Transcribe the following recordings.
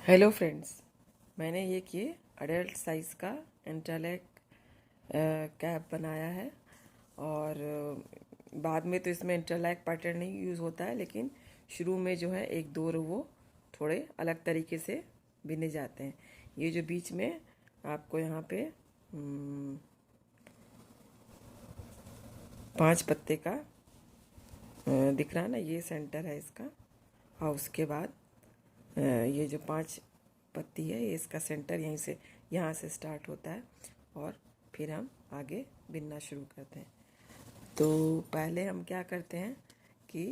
Hello friends, मैंने ये किए अडल्ट साइज़ का इंटरलैक कैप बनाया है। और बाद में तो इसमें इंटरलैक पैटर्न नहीं यूज़ होता है, लेकिन शुरू में जो है एक दो रो वो थोड़े अलग तरीके से बिने जाते हैं। ये जो बीच में आपको यहाँ पे 5 पत्ते का दिख रहा है ना, ये सेंटर है इसका। और उसके बाद ये जो 5 पत्ती है, ये इसका सेंटर यहाँ से स्टार्ट होता है और फिर हम आगे बिनना शुरू करते हैं। तो पहले हम क्या करते हैं कि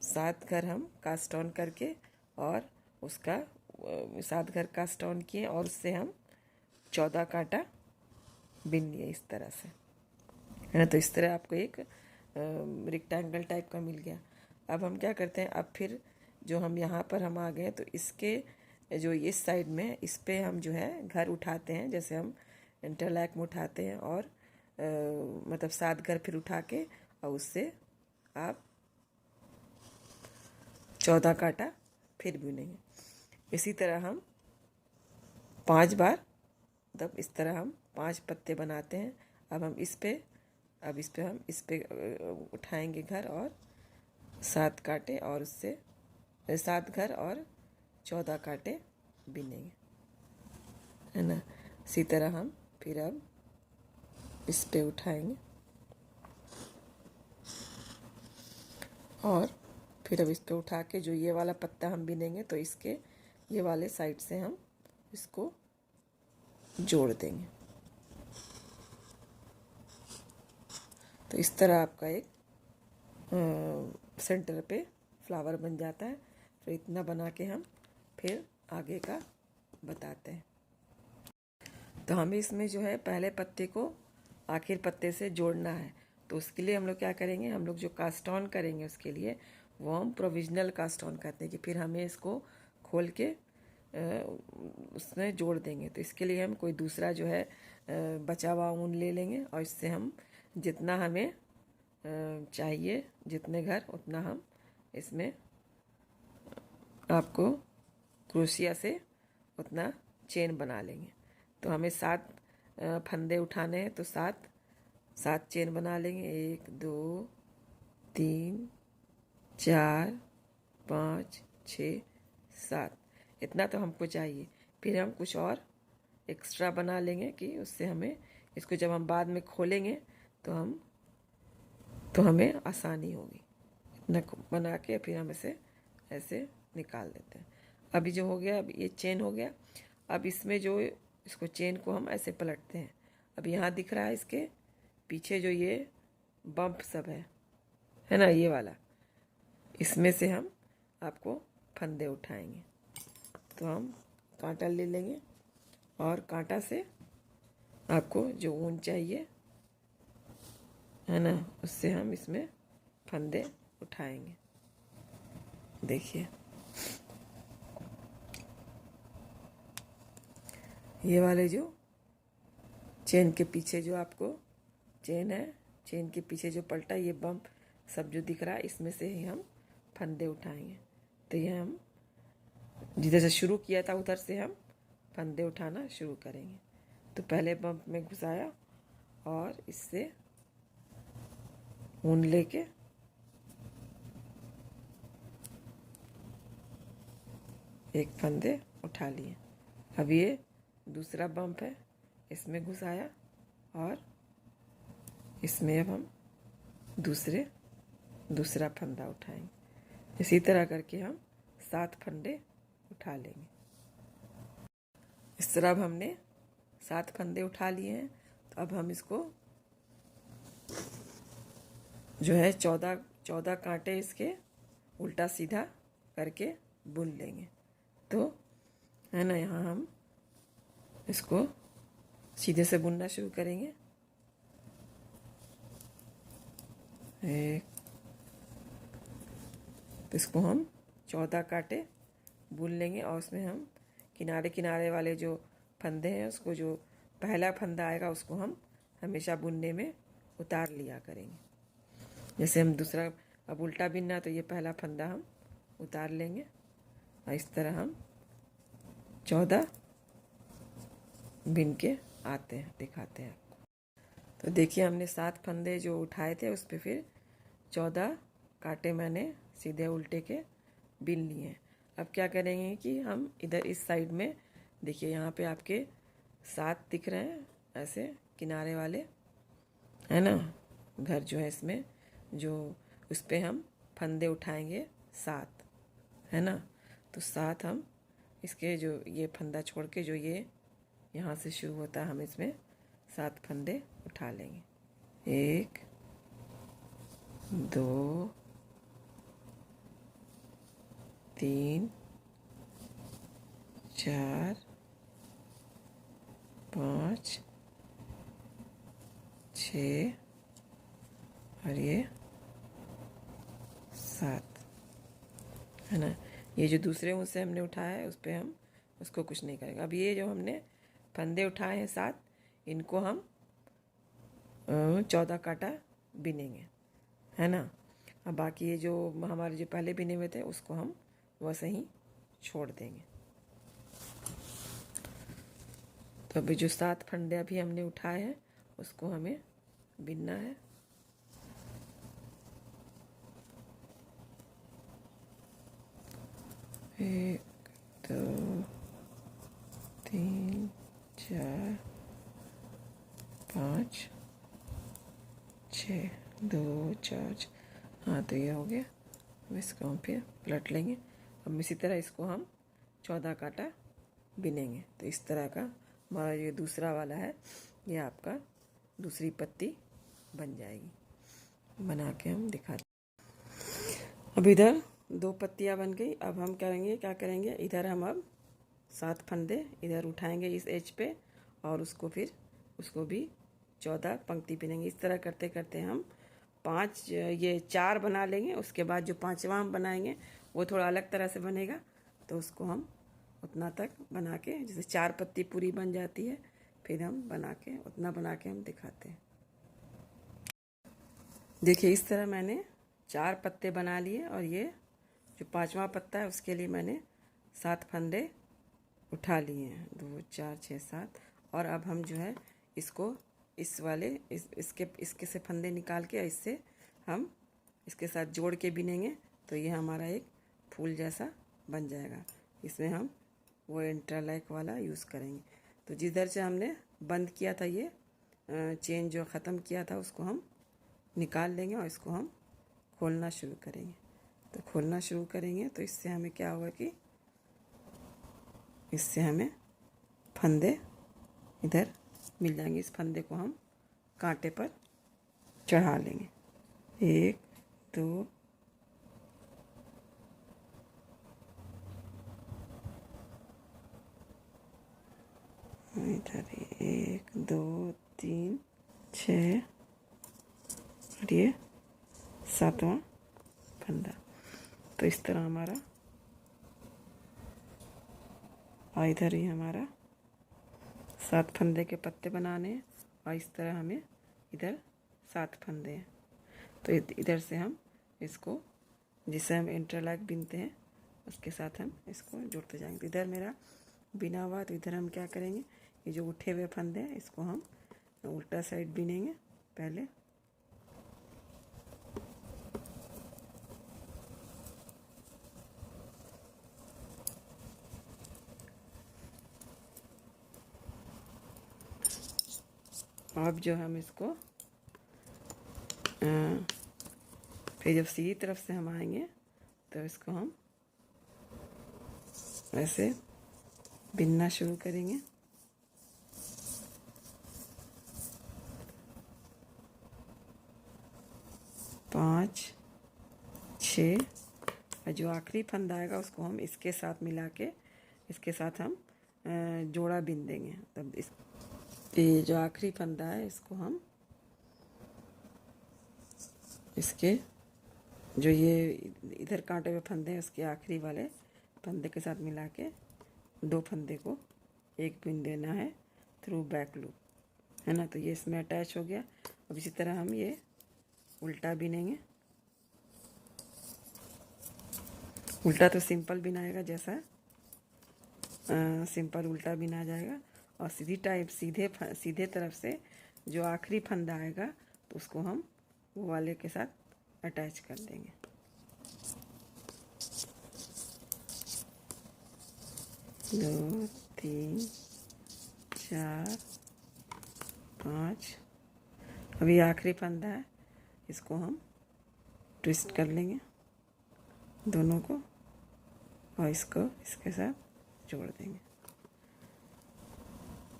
7 घर हम कास्ट ऑन करके और उसका 7 घर कास्ट ऑन किए और उससे हम 14 कांटा बिन लिए इस तरह से, है ना। तो इस तरह आपको एक रेक्टेंगल टाइप का मिल गया। अब हम क्या करते हैं, अब फिर जो हम यहाँ पर हम आ गए तो इसके जो इस साइड में इस पे हम जो है घर उठाते हैं, जैसे हम इंटरलैक में उठाते हैं। और मतलब 7 घर फिर उठा के और उससे आप 14 कांटा फिर बुनेंगे। इसी तरह हम 5 बार, मतलब इस तरह हम 5 पत्ते बनाते हैं। अब हम इस पे हम इस पे उठाएंगे घर और 7 कांटे और उससे 7 घर और 14 कांटे बिनेंगे, है ना। इसी तरह हम फिर अब इस पे उठाएंगे और फिर अब इस पे उठा के जो ये वाला पत्ता हम बिनेंगे तो इसके ये वाले साइड से हम इसको जोड़ देंगे। तो इस तरह आपका एक सेंटर पे फ्लावर बन जाता है। तो इतना बना के हम फिर आगे का बताते हैं। तो हमें इसमें जो है पहले पत्ते को आखिर पत्ते से जोड़ना है। तो उसके लिए हम लोग क्या करेंगे, हम लोग जो कास्ट ऑन करेंगे उसके लिए वो हम प्रोविजनल कास्ट ऑन करते हैं कि फिर हमें इसको खोल के उसमें जोड़ देंगे। तो इसके लिए हम कोई दूसरा जो है बचा हुआ ऊन ले लेंगे और इससे हम जितना हमें चाहिए, जितने घर उतना हम इसमें आपको क्रोशिया से उतना चेन बना लेंगे। तो हमें 7 फंदे उठाने हैं तो 7 चेन बना लेंगे। 1 2 3 4 5 6 7, इतना तो हमको चाहिए। फिर हम कुछ और एक्स्ट्रा बना लेंगे कि उससे हमें इसको जब हम बाद में खोलेंगे तो हमें आसानी होगी। इतना बना के फिर हम इसे ऐसे निकाल देते हैं। अभी जो हो गया, अब ये चेन हो गया। अब इसमें जो इसको चेन को हम ऐसे पलटते हैं। अब यहाँ दिख रहा है इसके पीछे जो ये बम्प सब है ना, ये वाला, इसमें से हम आपको फंदे उठाएंगे। तो हम कांटा ले लेंगे और कांटा से आपको जो ऊन चाहिए, है ना, उससे हम इसमें फंदे उठाएंगे। देखिए ये वाले जो चेन के पीछे जो आपको चेन है, चेन के पीछे जो पलटा ये बम्प सब जो दिख रहा है, इसमें से ही हम फंदे उठाएंगे। तो ये हम जिधर से शुरू किया था उधर से हम फंदे उठाना शुरू करेंगे। तो पहले बम्प में घुसाया और इससे ऊन लेके एक फंदे उठा लिए। अब ये दूसरा बम्प है, इसमें घुसाया और इसमें अब हम दूसरा फंदा उठाएंगे। इसी तरह करके हम 7 फंदे उठा लेंगे। इस तरह अब हमने 7 फंदे उठा लिए हैं। तो अब हम इसको जो है 14 कांटे इसके उल्टा सीधा करके बुन लेंगे। तो है ना, यहाँ हम इसको सीधे से बुनना शुरू करेंगे। तो इसको हम 14 कांटे बुन लेंगे और उसमें हम किनारे किनारे वाले जो फंदे हैं उसको, जो पहला फंदा आएगा उसको हम हमेशा बुनने में उतार लिया करेंगे। जैसे हम दूसरा अब उल्टा बिनना तो ये पहला फंदा हम उतार लेंगे। और इस तरह हम 14 बिन के आते हैं, दिखाते हैं आपको। तो देखिए हमने 7 फंदे जो उठाए थे उस पर फिर 14 कांटे मैंने सीधे उल्टे के बिन लिए हैं। अब क्या करेंगे कि हम इधर इस साइड में देखिए यहाँ पे आपके 7 दिख रहे हैं ऐसे किनारे वाले, है ना, घर जो है इसमें जो उस पर हम फंदे उठाएंगे 7, है ना। तो 7 हम इसके जो ये फंदा छोड़ के जो ये यहाँ से शुरू होता है हम इसमें 7 फंदे उठा लेंगे। 1 2 3 4 5 6 और ये 7, है ना। ये जो दूसरे ऊन से हमने उठाया है उस पर हम उसको कुछ नहीं करेंगे। अब ये जो हमने फंदे उठाए हैं 7, इनको हम 14 कांटा बिनेंगे, है ना। अब बाकी ये जो हमारे जो पहले बिने हुए थे उसको हम वैसे ही छोड़ देंगे। तो अभी जो 7 फंदे अभी हमने उठाए हैं उसको हमें बिनना है। एक 2 3 4 5 6 2 4। हाँ तो ये हो गया। अब इसको हम फिर पलट लेंगे। अब इसी तरह इसको हम 14 कांटा बिनेंगे। तो इस तरह का हमारा ये दूसरा वाला है, ये आपका दूसरी पत्ती बन जाएगी। बना के हम दिखाते। अब इधर 2 पत्तियाँ बन गई। अब हम करेंगे क्या करेंगे, इधर हम अब 7 फंदे इधर उठाएंगे इस एज पे और उसको फिर उसको भी 14 पंक्ति बिनेंगे। इस तरह करते करते हम 4 बना लेंगे। उसके बाद जो 5वां हम बनाएंगे वो थोड़ा अलग तरह से बनेगा, तो उसको हम उतना तक बना के, जैसे 4 पत्ती पूरी बन जाती है फिर हम बना के उतना बना के हम दिखाते हैं। देखिए इस तरह मैंने 4 पत्ते बना लिए और ये जो 5वां पत्ता है उसके लिए मैंने 7 फंदे उठा लिए हैं, 2 4 6 7। और अब हम जो है इसको इस वाले इसके से फंदे निकाल के इससे हम इसके साथ जोड़ के बिनेंगे, तो ये हमारा एक फूल जैसा बन जाएगा। इसमें हम वो इंटरलॉक वाला यूज़ करेंगे। तो जिधर से हमने बंद किया था ये चेन जो ख़त्म किया था उसको हम निकाल लेंगे और इसको हम खोलना शुरू करेंगे। तो खोलना शुरू करेंगे तो इससे हमें क्या होगा कि इससे हमें फंदे इधर मिल जाएंगे। इस फंदे को हम कांटे पर चढ़ा लेंगे। 1 2 इधर 1 2 3 6 और ये 7वां फंदा। तो इस तरह हमारा, और इधर ही हमारा 7 फंदे के पत्ते बनाने हैं और इस तरह हमें इधर 7 फंदे हैं। तो इधर से हम इसको, जिसे हम इंटरलॉक बिनते हैं उसके साथ हम इसको जोड़ते जाएंगे। तो इधर मेरा बिना हुआ, तो इधर हम क्या करेंगे, ये जो उठे हुए फंदे हैं इसको हम उल्टा साइड बिनेंगे पहले। अब जो हम इसको फिर जब सीधी तरफ से हम आएंगे तो इसको हम ऐसे बिनना शुरू करेंगे। पाँच 6 और जो आखिरी फंदा आएगा उसको हम इसके साथ मिला के इसके साथ हम जोड़ा बिन देंगे। तब ये जो आखिरी फंदा है इसको हम इसके जो ये इधर कांटे हुए फंदे हैं उसके आखिरी वाले फंदे के साथ मिला के 2 फंदे को एक बिन देना है थ्रू बैक लूप, है ना। तो ये इसमें अटैच हो गया। अब इसी तरह हम ये उल्टा बिनेंगे उल्टा तो सिंपल बिन आएगा, जैसा सिंपल उल्टा बिन आ जाएगा। और सीधी टाइप सीधे तरफ से जो आखिरी फंदा आएगा तो उसको हम वो वाले के साथ अटैच कर देंगे। दो, तीन, चार, पाँच। अभी आखिरी फंदा है, इसको हम ट्विस्ट कर लेंगे दोनों को और इसको इसके साथ जोड़ देंगे।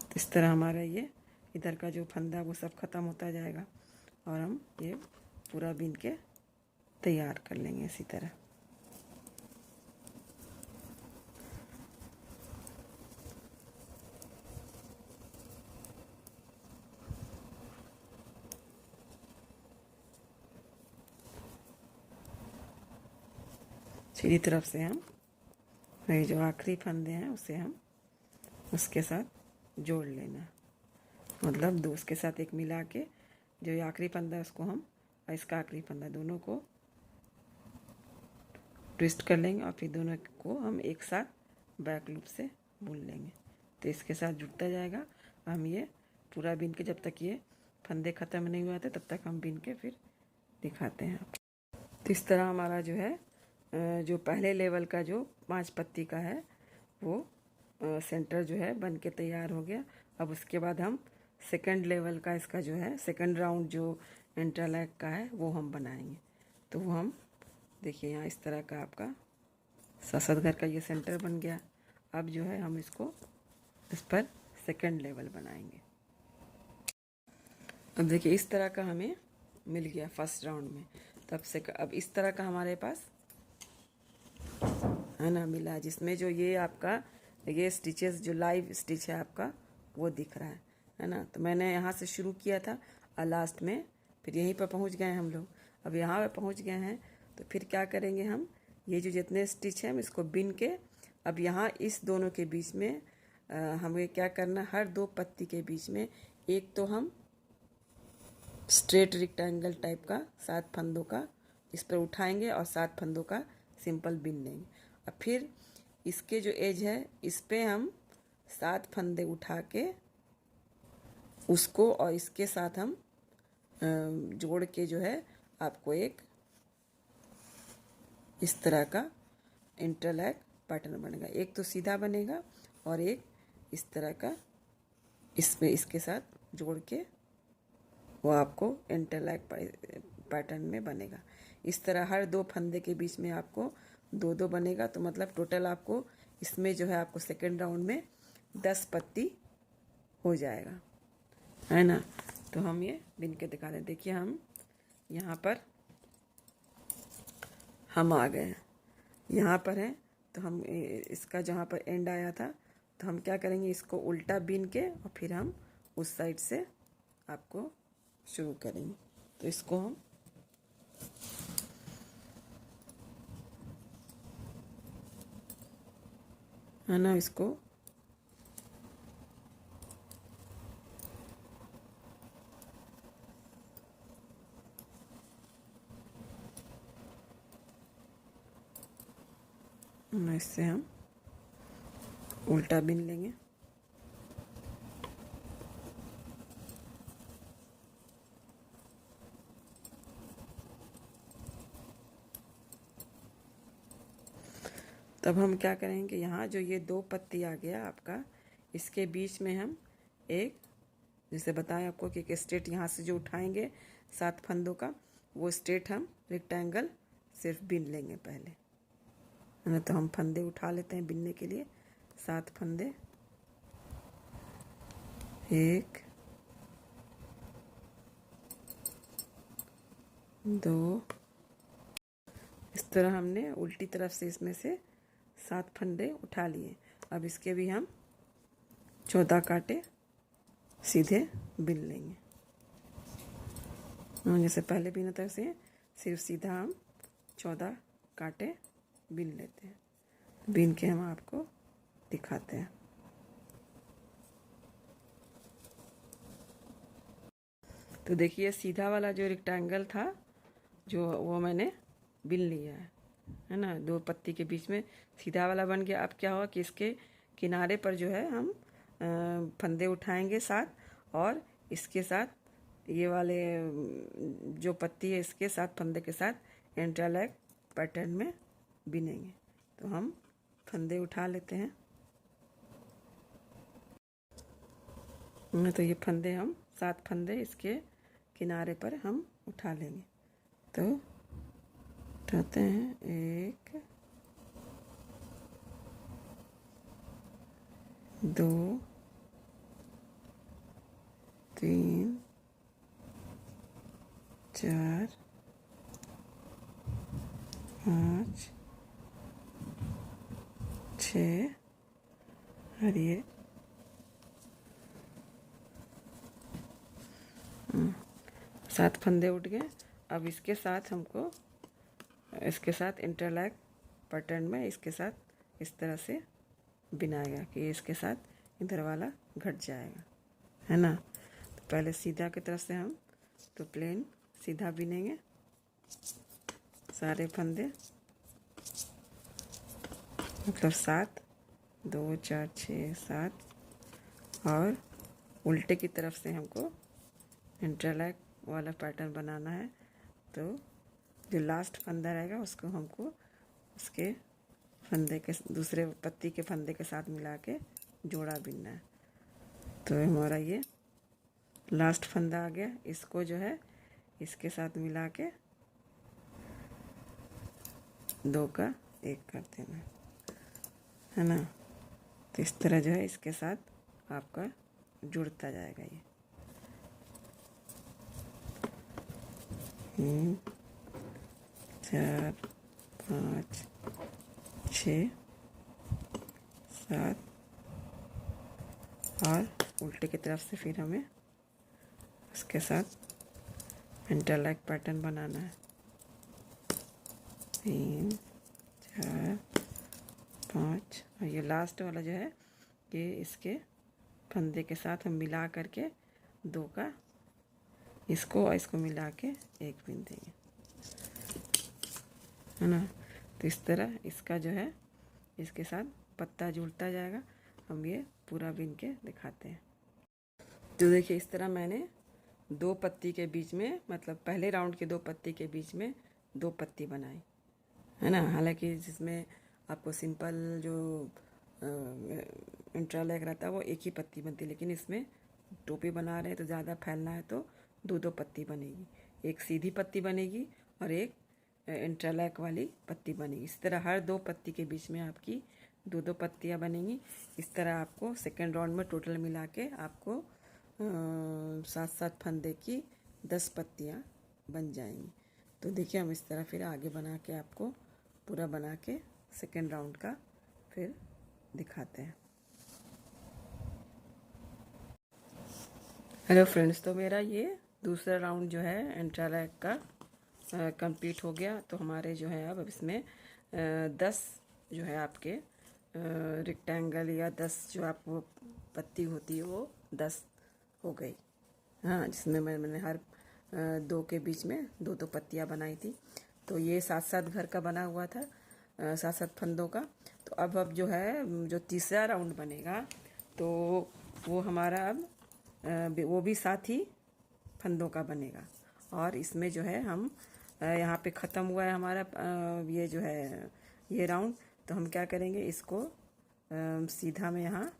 तो इस तरह हमारा ये इधर का जो फंदा वो सब ख़त्म होता जाएगा और हम ये पूरा बीन के तैयार कर लेंगे इसी तरह। सीधी तरफ से हम ये जो आखिरी फंदे हैं उसे हम उसके साथ जोड़ लेना, मतलब दो उसके साथ एक मिला के जो ये आखिरी फंदा है उसको हम और इसका आखिरी फंदा दोनों को ट्विस्ट कर लेंगे और फिर दोनों को हम एक साथ बैक लूप से बुन लेंगे। तो इसके साथ जुड़ता जाएगा। हम ये पूरा बीन के जब तक ये फंदे ख़त्म नहीं हुए थे तब तक हम बीन के फिर दिखाते हैं। तो इस तरह हमारा जो है जो पहले लेवल का जो 5 पत्ती का है वो सेंटर जो है बन के तैयार हो गया। अब उसके बाद हम सेकंड लेवल का इसका जो है सेकंड राउंड जो इंटरलैक का है वो हम बनाएंगे। तो वो हम देखिए यहाँ इस तरह का आपका संसद घर का ये सेंटर बन गया। अब जो है हम इसको इस पर सेकंड लेवल बनाएंगे। अब देखिए इस तरह का हमें मिल गया फर्स्ट राउंड में। तब से अब इस तरह का हमारे पास है ना मिला, जिसमें जो ये आपका ये स्टिचेस जो लाइव स्टिच है आपका वो दिख रहा है ना। तो मैंने यहाँ से शुरू किया था और लास्ट में फिर यहीं पर पहुँच गए हम लोग। अब यहाँ पर पहुँच गए हैं तो फिर क्या करेंगे हम, ये जो जितने स्टिच हैं हम इसको बिन के अब यहाँ इस दोनों के बीच में हमें क्या करना, हर 2 पत्ती के बीच में एक तो हम स्ट्रेट रेक्टेंगल टाइप का 7 फंदों का इस पर उठाएंगे और 7 फंदों का सिंपल बिन लेंगे। और फिर इसके जो एज है इस पे हम 7 फंदे उठा के उसको और इसके साथ हम जोड़ के जो है आपको एक इस तरह का इंटरलैक पैटर्न बनेगा। एक तो सीधा बनेगा और एक इस तरह का इसमें इसके साथ जोड़ के वो आपको इंटरलैक पैटर्न में बनेगा। इस तरह हर 2 फंदे के बीच में आपको 2-2 बनेगा। तो मतलब टोटल आपको इसमें जो है आपको सेकेंड राउंड में 10 पत्ती हो जाएगा, है ना। तो हम ये बिन के दिखा दें। देखिए हम यहाँ पर हम आ गए हैं, यहाँ पर हैं। तो हम इसका जहाँ पर एंड आया था तो हम क्या करेंगे, इसको उल्टा बिन के और फिर हम उस साइड से आपको शुरू करेंगे। तो इसको हम है ना इसको इससे हम उल्टा बिन लेंगे। तब हम क्या करेंगे, यहाँ जो ये 2 पत्ती आ गया आपका इसके बीच में हम एक जैसे बताएं आपको कि एक स्ट्रेट यहाँ से जो उठाएंगे 7 फंदों का वो स्ट्रेट हम रेक्टेंगल सिर्फ बिन लेंगे पहले, है ना। तो हम फंदे उठा लेते हैं बिनने के लिए 7 फंदे, 1 2 इस तरह हमने उल्टी तरफ से इसमें से 7 फंदे उठा लिए। अब इसके भी हम 14 कांटे सीधे बिन लेंगे। जैसे पहले बिना था से सिर्फ सीधा हम 14 कांटे बिन लेते हैं। बिन के हम आपको दिखाते हैं। तो देखिए सीधा वाला जो रेक्टेंगल था जो वो मैंने बिन लिया है। है ना, 2 पत्ती के बीच में सीधा वाला बन गया। अब क्या हुआ कि इसके किनारे पर जो है हम फंदे उठाएंगे साथ, और इसके साथ ये वाले जो पत्ती है इसके साथ फंदे के साथ इंटरलॉक पैटर्न में बिनेंगे। तो हम फंदे उठा लेते हैं। तो ये फंदे हम 7 फंदे इसके किनारे पर हम उठा लेंगे। तो उठाते हैं 1 2 3 4 5 6 और ये 7 फंदे उठ गए। अब इसके साथ हमको इसके साथ इंटरलॉक पैटर्न में इसके साथ इस तरह से बिनाएगा कि इसके साथ इधर वाला घट जाएगा, है ना। तो पहले सीधा की तरफ से हम तो प्लेन सीधा बिनेंगे सारे फंदे, मतलब 7 2 4 6 7, और उल्टे की तरफ से हमको इंटरलॉक वाला पैटर्न बनाना है। तो जो लास्ट फंदा रहेगा उसको हमको उसके फंदे के दूसरे पत्ती के फंदे के साथ मिला के जोड़ा बिनना है। तो हमारा ये लास्ट फंदा आ गया। इसको जो है इसके साथ मिला के 2 का 1 कर देना, है ना। तो इस तरह जो है इसके साथ आपका जुड़ता जाएगा ये। 3 4 5 6 7, और उल्टे की तरफ से फिर हमें इसके साथ इंटरलॉक पैटर्न बनाना है। 3 4 5, और ये लास्ट वाला जो है ये इसके फंदे के साथ हम मिला करके 2 का इसको और इसको मिला के 1 बिन देंगे, है ना। तो इस तरह इसका जो है इसके साथ पत्ता जुड़ता जाएगा। हम ये पूरा बिन के दिखाते हैं। तो देखिए इस तरह मैंने 2 पत्ती के बीच में, मतलब पहले राउंड के 2 पत्ती के बीच में 2 पत्ती बनाई, है ना। हालांकि जिसमें आपको सिंपल जो इंटरलॉक रहता है वो 1 ही पत्ती बनती है, लेकिन इसमें टोपी बना रहे हैं तो ज़्यादा फैलना है तो 2 पत्ती बनेगी। एक सीधी पत्ती बनेगी और एक इंटरलॉक वाली पत्ती बनेगी। इस तरह हर 2 पत्ती के बीच में आपकी 2 पत्तियां बनेंगी। इस तरह आपको सेकेंड राउंड में टोटल मिला के आपको 7 फंदे की 10 पत्तियां बन जाएंगी। तो देखिए हम इस तरह फिर आगे बना के आपको पूरा बना के सेकेंड राउंड का फिर दिखाते हैं। हेलो फ्रेंड्स, तो मेरा ये दूसरा राउंड जो है इंटरलॉक का कंप्लीट हो गया। तो हमारे जो है अब इसमें 10 जो है आपके रेक्टेंगल या 10 जो आपको पत्ती होती है वो 10 हो गई। हाँ, जिसमें मैंने हर 2 के बीच में 2 पत्तियां बनाई थी। तो ये 7 घर का बना हुआ था, 7 फंदों का। तो अब जो है जो तीसरा राउंड बनेगा तो वो हमारा अब वो भी 7 ही फंदों का बनेगा। और इसमें जो है हम यहाँ पे ख़त्म हुआ है हमारा ये जो है ये राउंड। तो हम क्या करेंगे, इसको सीधा में यहाँ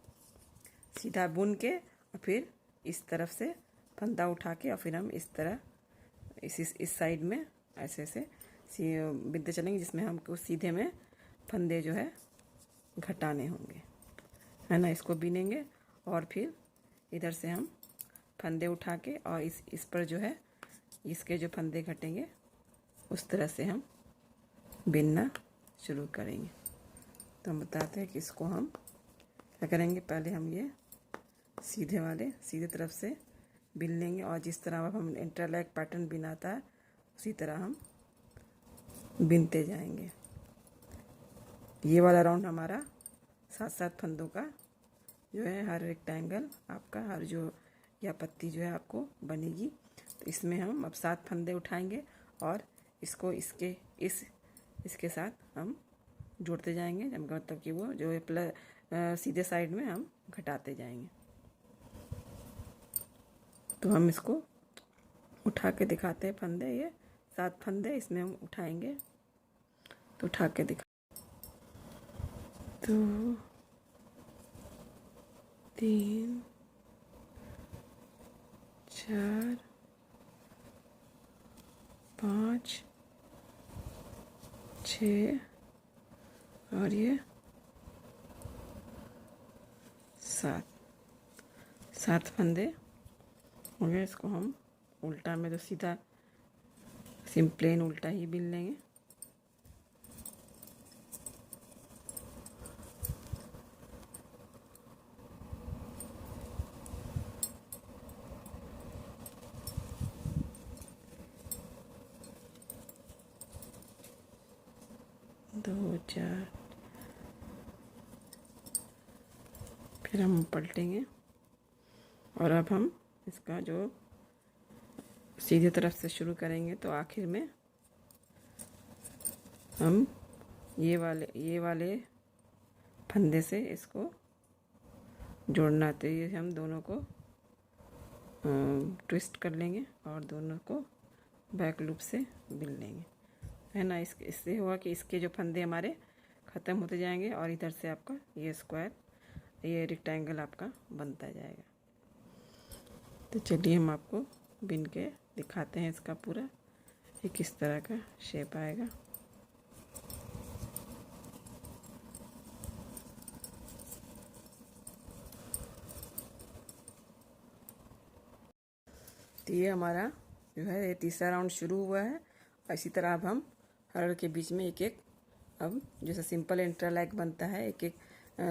सीधा बुन के और फिर इस तरफ से फंदा उठा के और फिर हम इस तरह इस साइड में ऐसे ऐसे बिनते चलेंगे, जिसमें हमको सीधे में फंदे जो है घटाने होंगे, है ना। इसको बिनेंगे और फिर इधर से हम फंदे उठा के और इस पर जो है इसके जो फंदे घटेंगे उस तरह से हम बिनना शुरू करेंगे। तो हम बताते हैं कि इसको हम क्या करेंगे। पहले हम ये सीधे तरफ से बिन लेंगे, और जिस तरह अब हम इंटरलॉक पैटर्न बिनाता है उसी तरह हम बिनते जाएंगे। ये वाला राउंड हमारा 7 फंदों का जो है हर रेक्टेंगल आपका हर जो या पत्ती जो है आपको बनेगी। तो इसमें हम अब 7 फंदे उठाएंगे और इसको इसके इस इसके साथ हम जोड़ते जाएंगे, मतलब कि वो जो है सीधे साइड में हम घटाते जाएंगे। तो हम इसको उठा के दिखाते हैं फंदे, ये 7 फंदे इसमें हम उठाएंगे। तो उठा के दिखा, तो 3 4 5 6 और ये 7 फंदे हो गए। इसको हम उल्टा में तो सीधा प्लेन उल्टा ही बिन लेंगे। दो 4, फिर हम पलटेंगे और अब हम इसका जो सीधे तरफ से शुरू करेंगे तो आखिर में हम ये वाले फंदे से इसको जोड़ना। तो ये हम दोनों को ट्विस्ट कर लेंगे और दोनों को बैक लूप से बिन लेंगे, है ना। इससे हुआ कि इसके जो फंदे हमारे ख़त्म होते जाएंगे और इधर से आपका ये स्क्वायर, ये रेक्टेंगल आपका बनता जाएगा। तो चलिए हम आपको बिन के दिखाते हैं इसका पूरा ये किस तरह का शेप आएगा। तो ये हमारा जो है ये तीसरा राउंड शुरू हुआ है। और इसी तरह अब हम हर के बीच में एक एक, अब जैसे सिंपल इंटरलैक बनता है, एक एक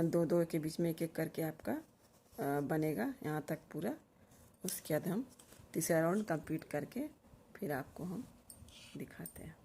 दो के बीच में एक एक करके आपका बनेगा यहाँ तक पूरा। उसके बाद हम तीसरा राउंड कंप्लीट करके फिर आपको हम दिखाते हैं।